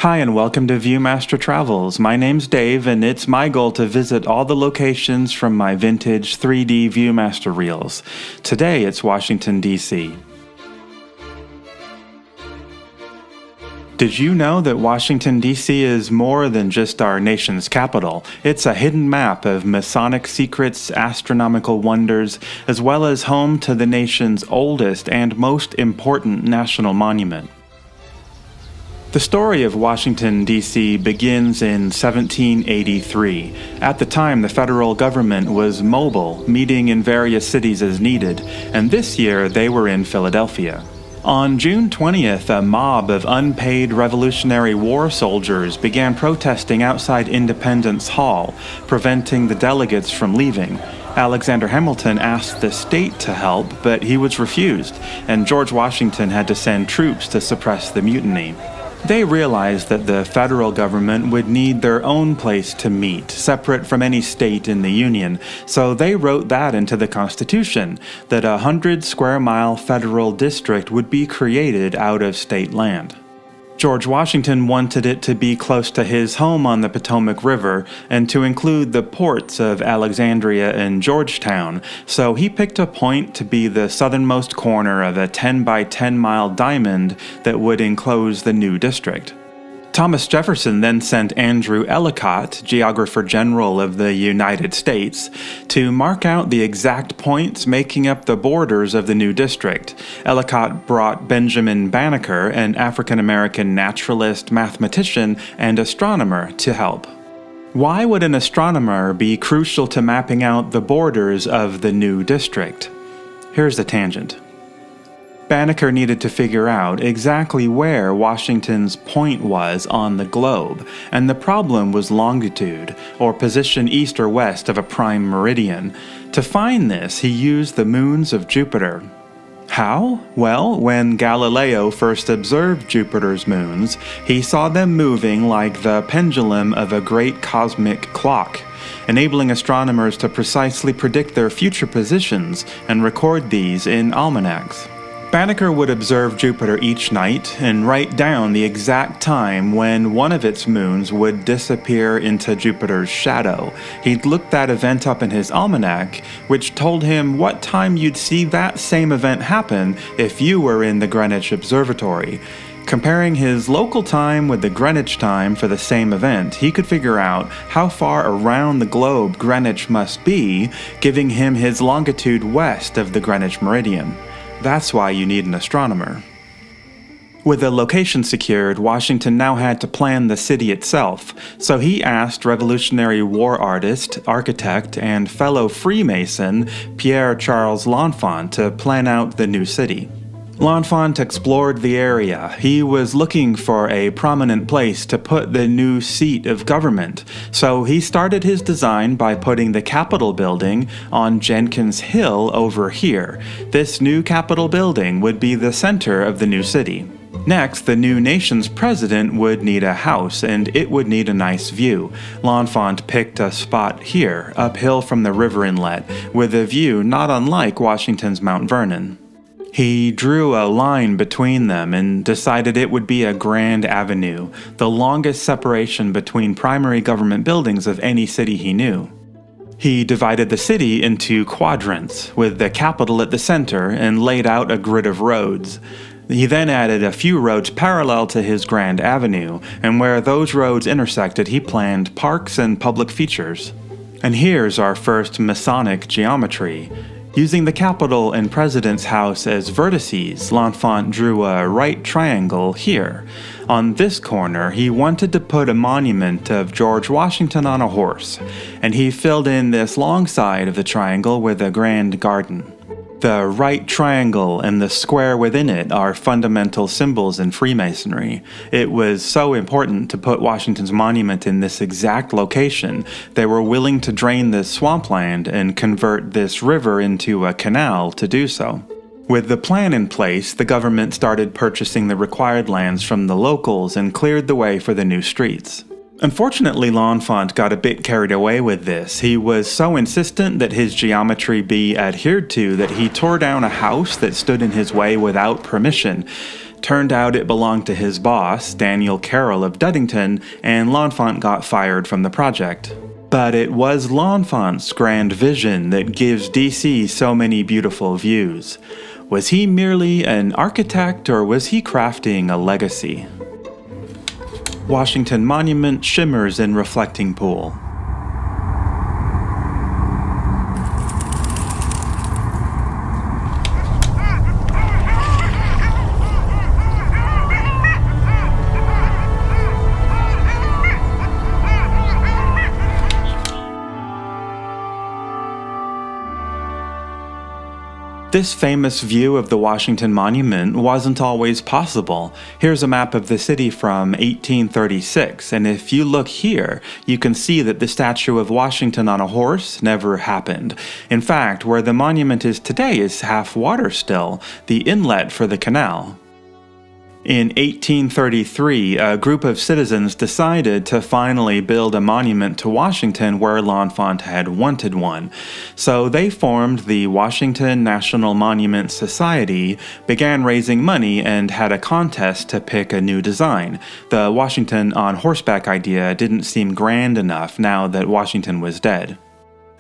Hi and welcome to Viewmaster Travels. My name's Dave and it's my goal to visit all the locations from my vintage 3D Viewmaster reels. Today it's Washington, D.C. Did you know that Washington, D.C. is more than just our nation's capital? It's a hidden map of Masonic secrets, astronomical wonders, as well as home to the nation's oldest and most important national monument. The story of Washington, D.C. begins in 1783. At the time, the federal government was mobile, meeting in various cities as needed, and this year they were in Philadelphia. On June 20th, a mob of unpaid Revolutionary War soldiers began protesting outside Independence Hall, preventing the delegates from leaving. Alexander Hamilton asked the state to help, but he was refused, and George Washington had to send troops to suppress the mutiny. They realized that the federal government would need their own place to meet, separate from any state in the Union, so they wrote that into the Constitution, that a 100-square-mile federal district would be created out of state land. George Washington wanted it to be close to his home on the Potomac River and to include the ports of Alexandria and Georgetown, so he picked a point to be the southernmost corner of a 10 by 10 mile diamond that would enclose the new district. Thomas Jefferson then sent Andrew Ellicott, Geographer General of the United States, to mark out the exact points making up the borders of the new district. Ellicott brought Benjamin Banneker, an African-American naturalist, mathematician, and astronomer, to help. Why would an astronomer be crucial to mapping out the borders of the new district? Here's the tangent. Banneker needed to figure out exactly where Washington's point was on the globe, and the problem was longitude, or position east or west of a prime meridian. To find this, he used the moons of Jupiter. How? Well, when Galileo first observed Jupiter's moons, he saw them moving like the pendulum of a great cosmic clock, enabling astronomers to precisely predict their future positions and record these in almanacs. Banneker would observe Jupiter each night and write down the exact time when one of its moons would disappear into Jupiter's shadow. He'd look that event up in his almanac, which told him what time you'd see that same event happen if you were in the Greenwich Observatory. Comparing his local time with the Greenwich time for the same event, he could figure out how far around the globe Greenwich must be, giving him his longitude west of the Greenwich meridian. That's why you need an astronomer. With the location secured, Washington now had to plan the city itself, so he asked Revolutionary War artist, architect, and fellow Freemason Pierre Charles L'Enfant to plan out the new city. L'Enfant explored the area. He was looking for a prominent place to put the new seat of government, so he started his design by putting the Capitol building on Jenkins Hill over here. This new Capitol building would be the center of the new city. Next, the new nation's president would need a house, and it would need a nice view. L'Enfant picked a spot here, uphill from the river inlet, with a view not unlike Washington's Mount Vernon. He drew a line between them and decided it would be a grand avenue, the longest separation between primary government buildings of any city he knew. He divided the city into quadrants, with the Capitol at the center, and laid out a grid of roads. He then added a few roads parallel to his grand avenue, and where those roads intersected he planned parks and public features. And here's our first Masonic geometry. Using the Capitol and President's House as vertices, L'Enfant drew a right triangle here. On this corner, he wanted to put a monument of George Washington on a horse, and he filled in this long side of the triangle with a grand garden. The right triangle and the square within it are fundamental symbols in Freemasonry. It was so important to put Washington's monument in this exact location, they were willing to drain this swampland and convert this river into a canal to do so. With the plan in place, the government started purchasing the required lands from the locals and cleared the way for the new streets. Unfortunately, L'Enfant got a bit carried away with this. He was so insistent that his geometry be adhered to that he tore down a house that stood in his way without permission. Turned out it belonged to his boss, Daniel Carroll of Duddington, and L'Enfant got fired from the project. But it was L'Enfant's grand vision that gives DC so many beautiful views. Was he merely an architect, or was he crafting a legacy? Washington Monument shimmers in reflecting pool. This famous view of the Washington Monument wasn't always possible. Here's a map of the city from 1836, and if you look here, you can see that the statue of Washington on a horse never happened. In fact, where the monument is today is half water still, the inlet for the canal. In 1833, a group of citizens decided to finally build a monument to Washington where L'Enfant had wanted one. So they formed the Washington National Monument Society, began raising money, and had a contest to pick a new design. The Washington on horseback idea didn't seem grand enough now that Washington was dead.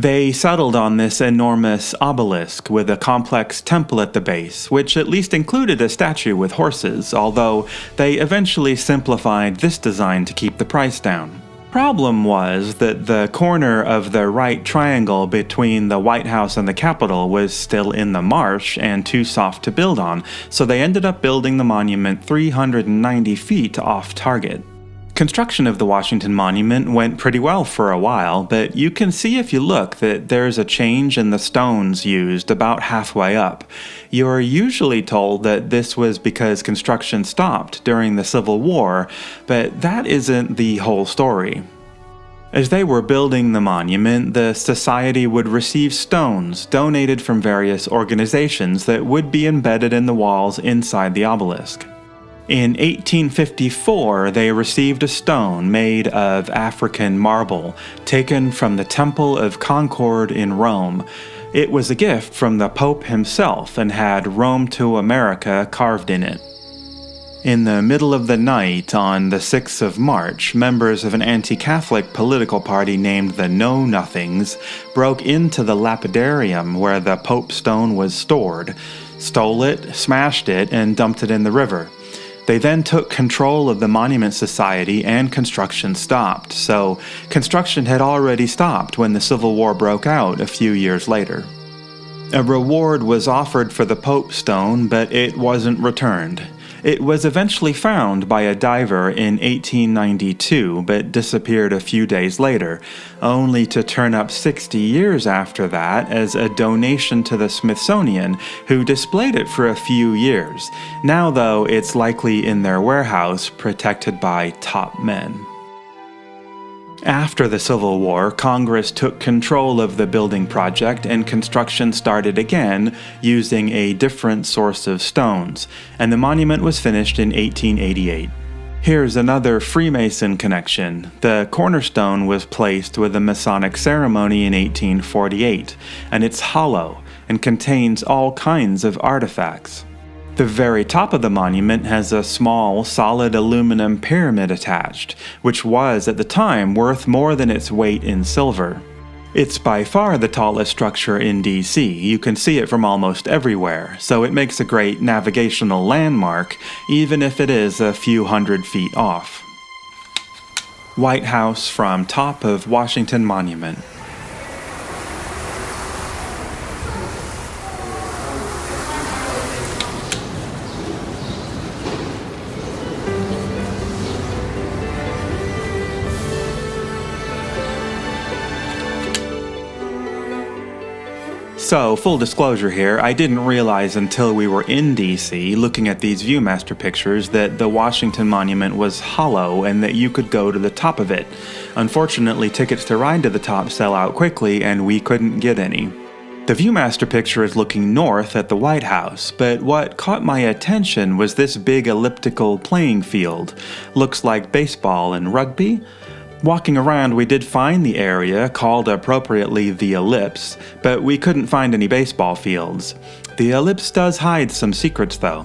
They settled on this enormous obelisk with a complex temple at the base, which at least included a statue with horses, although they eventually simplified this design to keep the price down. Problem was that the corner of the right triangle between the White House and the Capitol was still in the marsh and too soft to build on, so they ended up building the monument 390 feet off target. Construction of the Washington Monument went pretty well for a while, but you can see if you look that there's a change in the stones used about halfway up. You're usually told that this was because construction stopped during the Civil War, but that isn't the whole story. As they were building the monument, the society would receive stones donated from various organizations that would be embedded in the walls inside the obelisk. In 1854, they received a stone made of African marble, taken from the Temple of Concord in Rome. It was a gift from the Pope himself and had Rome to America carved in it. In the middle of the night, on the 6th of March, members of an anti-Catholic political party named the Know-Nothings broke into the lapidarium where the Pope stone was stored, stole it, smashed it, and dumped it in the river. They then took control of the Monument Society and construction stopped, so construction had already stopped when the Civil War broke out a few years later. A reward was offered for the Pope stone, but it wasn't returned. It was eventually found by a diver in 1892, but disappeared a few days later, only to turn up 60 years after that as a donation to the Smithsonian, who displayed it for a few years. Now, though, it's likely in their warehouse, protected by top men. After the Civil War, Congress took control of the building project and construction started again using a different source of stones, and the monument was finished in 1888. Here's another Freemason connection. The cornerstone was placed with a Masonic ceremony in 1848, and it's hollow and contains all kinds of artifacts. The very top of the monument has a small, solid aluminum pyramid attached, which was, at the time, worth more than its weight in silver. It's by far the tallest structure in DC. You can see it from almost everywhere, so it makes a great navigational landmark, even if it is a few hundred feet off. White House from top of Washington Monument. So, full disclosure here, I didn't realize until we were in DC looking at these Viewmaster pictures that the Washington Monument was hollow and that you could go to the top of it. Unfortunately, tickets to ride to the top sell out quickly and we couldn't get any. The Viewmaster picture is looking north at the White House, but what caught my attention was this big elliptical playing field. Looks like baseball and rugby. Walking around, we did find the area, called appropriately the Ellipse, but we couldn't find any baseball fields. The Ellipse does hide some secrets, though.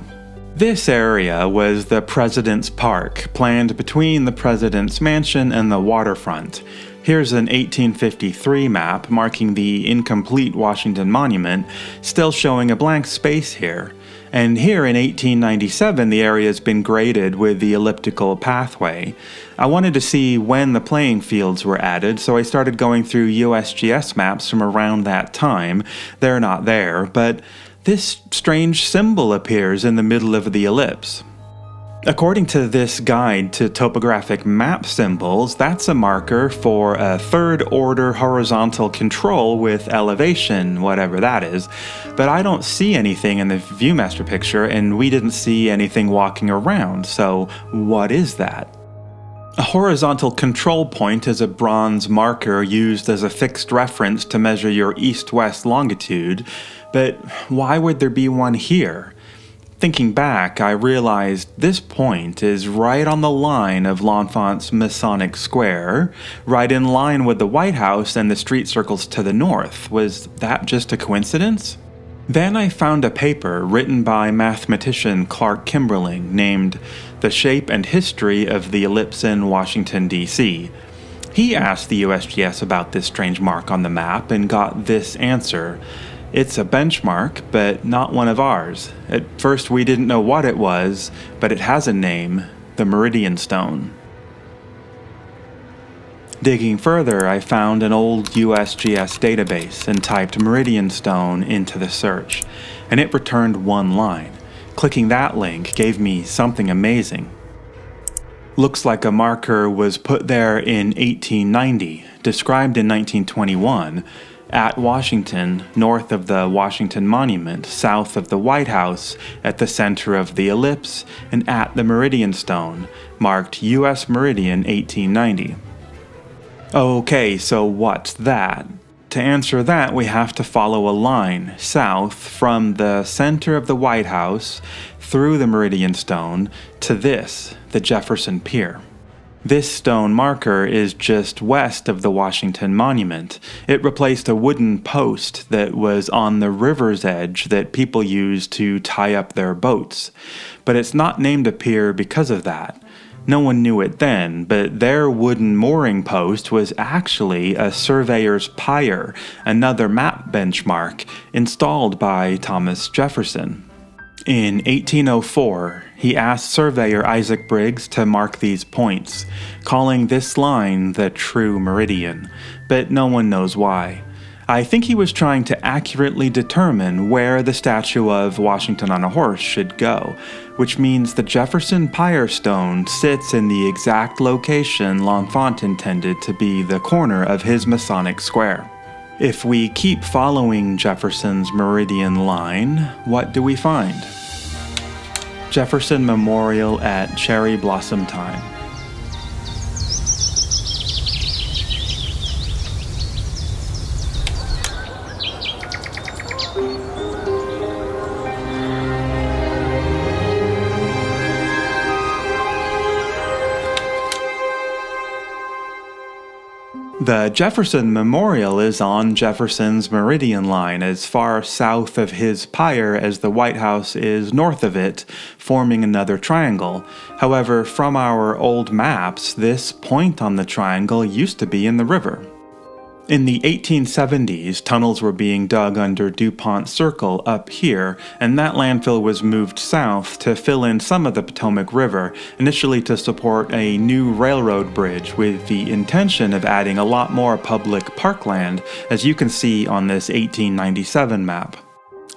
This area was the President's Park, planned between the President's Mansion and the waterfront. Here's an 1853 map marking the incomplete Washington Monument, still showing a blank space here. And here in 1897, the area has been graded with the elliptical pathway. I wanted to see when the playing fields were added, so I started going through USGS maps from around that time. They're not there, but this strange symbol appears in the middle of the ellipse. According to this guide to topographic map symbols, that's a marker for a third-order horizontal control with elevation, whatever that is. But I don't see anything in the ViewMaster picture, and we didn't see anything walking around, so what is that? A horizontal control point is a bronze marker used as a fixed reference to measure your east-west longitude, but why would there be one here? Thinking back, I realized this point is right on the line of L'Enfant's Masonic Square, right in line with the White House and the street circles to the north. Was that just a coincidence? Then I found a paper written by mathematician Clark Kimberling named The Shape and History of the Ellipse in Washington, D.C. He asked the USGS about this strange mark on the map and got this answer. It's a benchmark, but not one of ours. At first we didn't know what it was, but it has a name, the Meridian Stone. Digging further, I found an old USGS database and typed Meridian Stone into the search, and it returned one line. Clicking that link gave me something amazing. Looks like a marker was put there in 1890, described in 1921, at Washington, north of the Washington Monument, south of the White House, at the center of the ellipse, and at the Meridian Stone, marked U.S. Meridian 1890. Okay, so what's that? To answer that, we have to follow a line south from the center of the White House, through the Meridian Stone, to this, the Jefferson Pier. This stone marker is just west of the Washington Monument. It replaced a wooden post that was on the river's edge that people used to tie up their boats. But it's not named a pier because of that. No one knew it then, but their wooden mooring post was actually a surveyor's pier, another map benchmark, installed by Thomas Jefferson. In 1804, he asked surveyor Isaac Briggs to mark these points, calling this line the true meridian, but no one knows why. I think he was trying to accurately determine where the statue of Washington on a horse should go, which means the Jefferson Pier Stone sits in the exact location L'Enfant intended to be the corner of his Masonic Square. If we keep following Jefferson's meridian line, what do we find? Jefferson Memorial at Cherry Blossom Time. The Jefferson Memorial is on Jefferson's meridian line as far south of his pier as the White House is north of it, forming another triangle. However, from our old maps, this point on the triangle used to be in the river. In the 1870s, tunnels were being dug under DuPont Circle up here, and that landfill was moved south to fill in some of the Potomac River, initially to support a new railroad bridge with the intention of adding a lot more public parkland, as you can see on this 1897 map.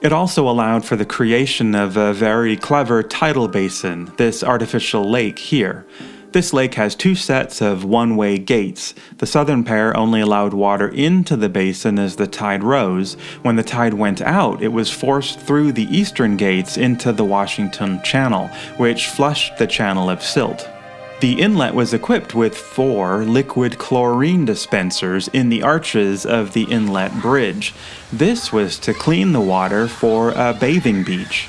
It also allowed for the creation of a very clever tidal basin, this artificial lake here. This lake has two sets of one-way gates. The southern pair only allowed water into the basin as the tide rose. When the tide went out, it was forced through the eastern gates into the Washington Channel, which flushed the channel of silt. The inlet was equipped with 4 liquid chlorine dispensers in the arches of the inlet bridge. This was to clean the water for a bathing beach.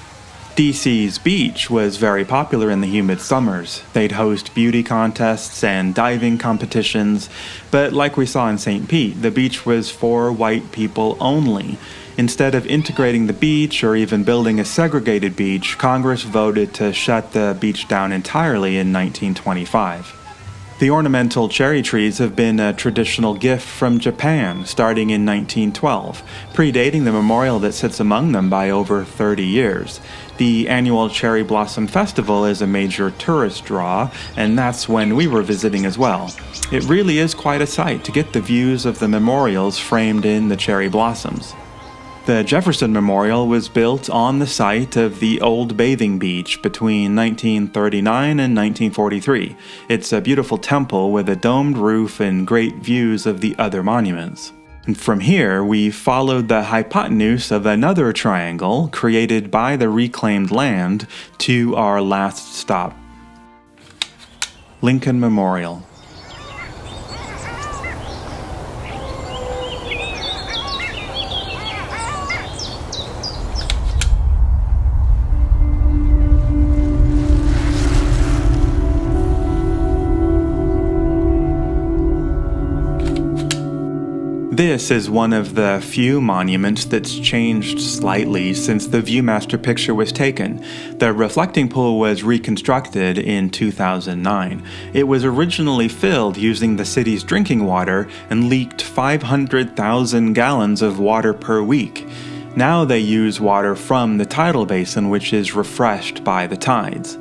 DC's beach was very popular in the humid summers. They'd host beauty contests and diving competitions, but like we saw in St. Pete, the beach was for white people only. Instead of integrating the beach or even building a segregated beach, Congress voted to shut the beach down entirely in 1925. The ornamental cherry trees have been a traditional gift from Japan starting in 1912, predating the memorial that sits among them by over 30 years. The annual Cherry Blossom Festival is a major tourist draw, and that's when we were visiting as well. It really is quite a sight to get the views of the memorials framed in the cherry blossoms. The Jefferson Memorial was built on the site of the old bathing beach between 1939 and 1943. It's a beautiful temple with a domed roof and great views of the other monuments. And from here, we followed the hypotenuse of another triangle created by the reclaimed land to our last stop, Lincoln Memorial. This is one of the few monuments that's changed slightly since the Viewmaster picture was taken. The reflecting pool was reconstructed in 2009. It was originally filled using the city's drinking water and leaked 500,000 gallons of water per week. Now they use water from the tidal basin, which is refreshed by the tides.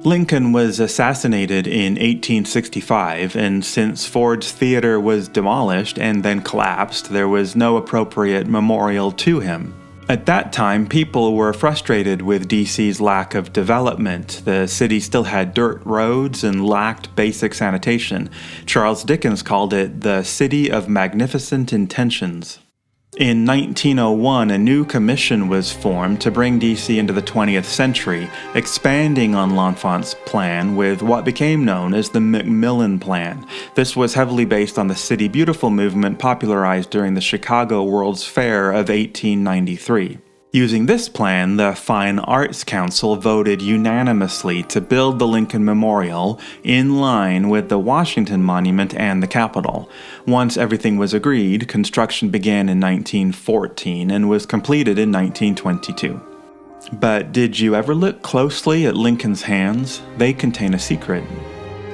Lincoln was assassinated in 1865, and since Ford's Theater was demolished and then collapsed, there was no appropriate memorial to him. At that time, people were frustrated with DC's lack of development. The city still had dirt roads and lacked basic sanitation. Charles Dickens called it the city of magnificent intentions. In 1901, a new commission was formed to bring DC into the 20th century, expanding on L'Enfant's plan with what became known as the Macmillan Plan. This was heavily based on the City Beautiful movement popularized during the Chicago World's Fair of 1893. Using this plan, the Fine Arts Council voted unanimously to build the Lincoln Memorial in line with the Washington Monument and the Capitol. Once everything was agreed, construction began in 1914 and was completed in 1922. But did you ever look closely at Lincoln's hands? They contain a secret.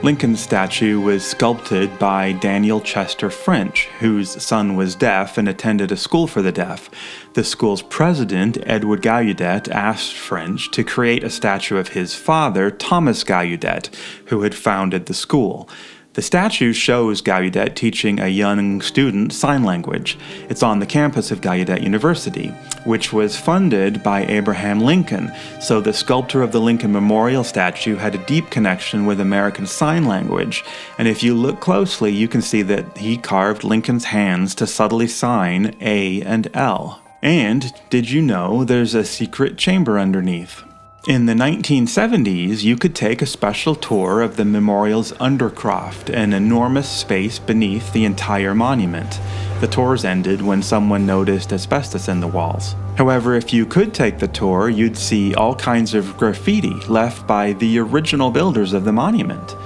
Lincoln's statue was sculpted by Daniel Chester French, whose son was deaf and attended a school for the deaf. The school's president, Edward Gallaudet, asked French to create a statue of his father, Thomas Gallaudet, who had founded the school. The statue shows Gallaudet teaching a young student sign language. It's on the campus of Gallaudet University, which was funded by Abraham Lincoln, so the sculptor of the Lincoln Memorial statue had a deep connection with American Sign Language, and if you look closely, you can see that he carved Lincoln's hands to subtly sign A and L. And did you know there's a secret chamber underneath? In the 1970s, you could take a special tour of the memorial's undercroft, an enormous space beneath the entire monument. The tours ended when someone noticed asbestos in the walls. However, if you could take the tour, you'd see all kinds of graffiti left by the original builders of the monument.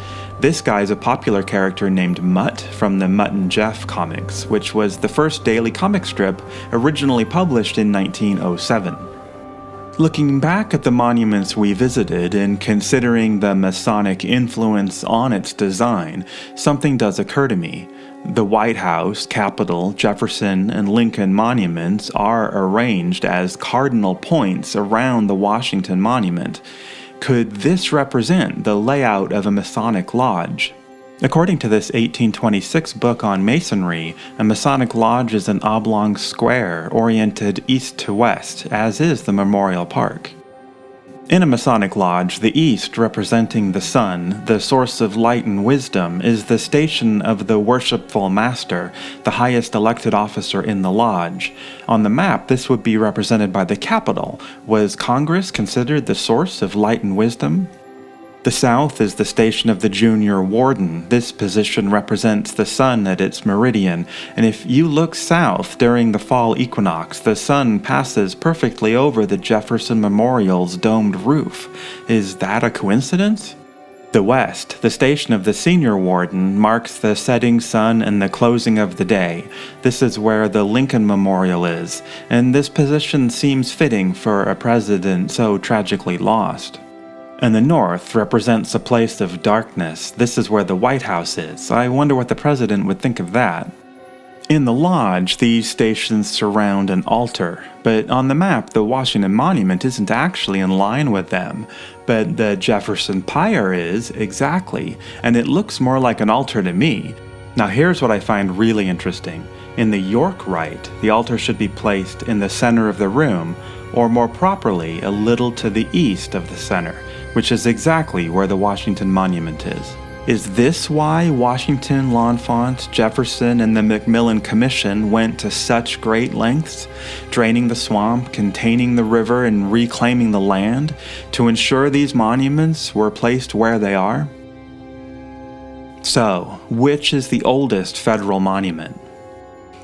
This guy's a popular character named Mutt from the Mutt and Jeff comics, which was the first daily comic strip originally published in 1907. Looking back at the monuments we visited and considering the Masonic influence on its design, something does occur to me. The White House, Capitol, Jefferson, and Lincoln monuments are arranged as cardinal points around the Washington Monument. Could this represent the layout of a Masonic lodge? According to this 1826 book on Masonry, a Masonic lodge is an oblong square oriented east to west, as is the Memorial Park. In a Masonic lodge, the east, representing the sun, the source of light and wisdom, is the station of the worshipful master, the highest elected officer in the lodge. On the map, this would be represented by the Capitol. Was Congress considered the source of light and wisdom? The south is the station of the junior warden. This position represents the sun at its meridian, and if you look south during the fall equinox, the sun passes perfectly over the Jefferson Memorial's domed roof. Is that a coincidence? The west, the station of the senior warden, marks the setting sun and the closing of the day. This is where the Lincoln Memorial is, and this position seems fitting for a president so tragically lost. And the north represents a place of darkness. This is where the White House is. I wonder what the president would think of that. In the lodge, these stations surround an altar, but on the map, the Washington Monument isn't actually in line with them. But the Jefferson Pyre is, exactly, and it looks more like an altar to me. Now here's what I find really interesting. In the York rite, the altar should be placed in the center of the room, or more properly, a little to the east of the center, which is exactly where the Washington Monument is. Is this why Washington, L'Enfant, Jefferson, and the Macmillan Commission went to such great lengths, draining the swamp, containing the river, and reclaiming the land, to ensure these monuments were placed where they are? So, which is the oldest federal monument?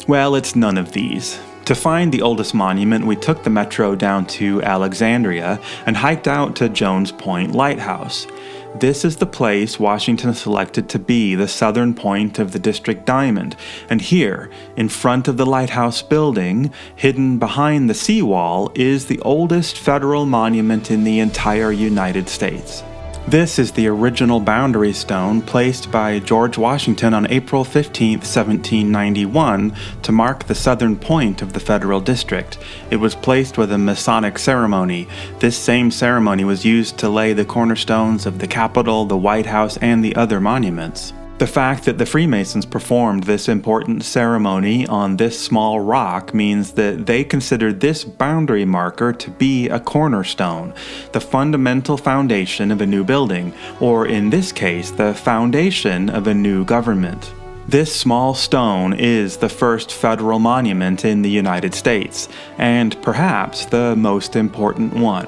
Well, it's none of these. To find the oldest monument, we took the metro down to Alexandria and hiked out to Jones Point Lighthouse. This is the place Washington selected to be the southern point of the District Diamond, and here, in front of the lighthouse building, hidden behind the seawall, is the oldest federal monument in the entire United States. This is the original boundary stone placed by George Washington on April 15, 1791, to mark the southern point of the federal district. It was placed with a Masonic ceremony. This same ceremony was used to lay the cornerstones of the Capitol, the White House, and the other monuments. The fact that the Freemasons performed this important ceremony on this small rock means that they considered this boundary marker to be a cornerstone, the fundamental foundation of a new building, or in this case, the foundation of a new government. This small stone is the first federal monument in the United States, and perhaps the most important one.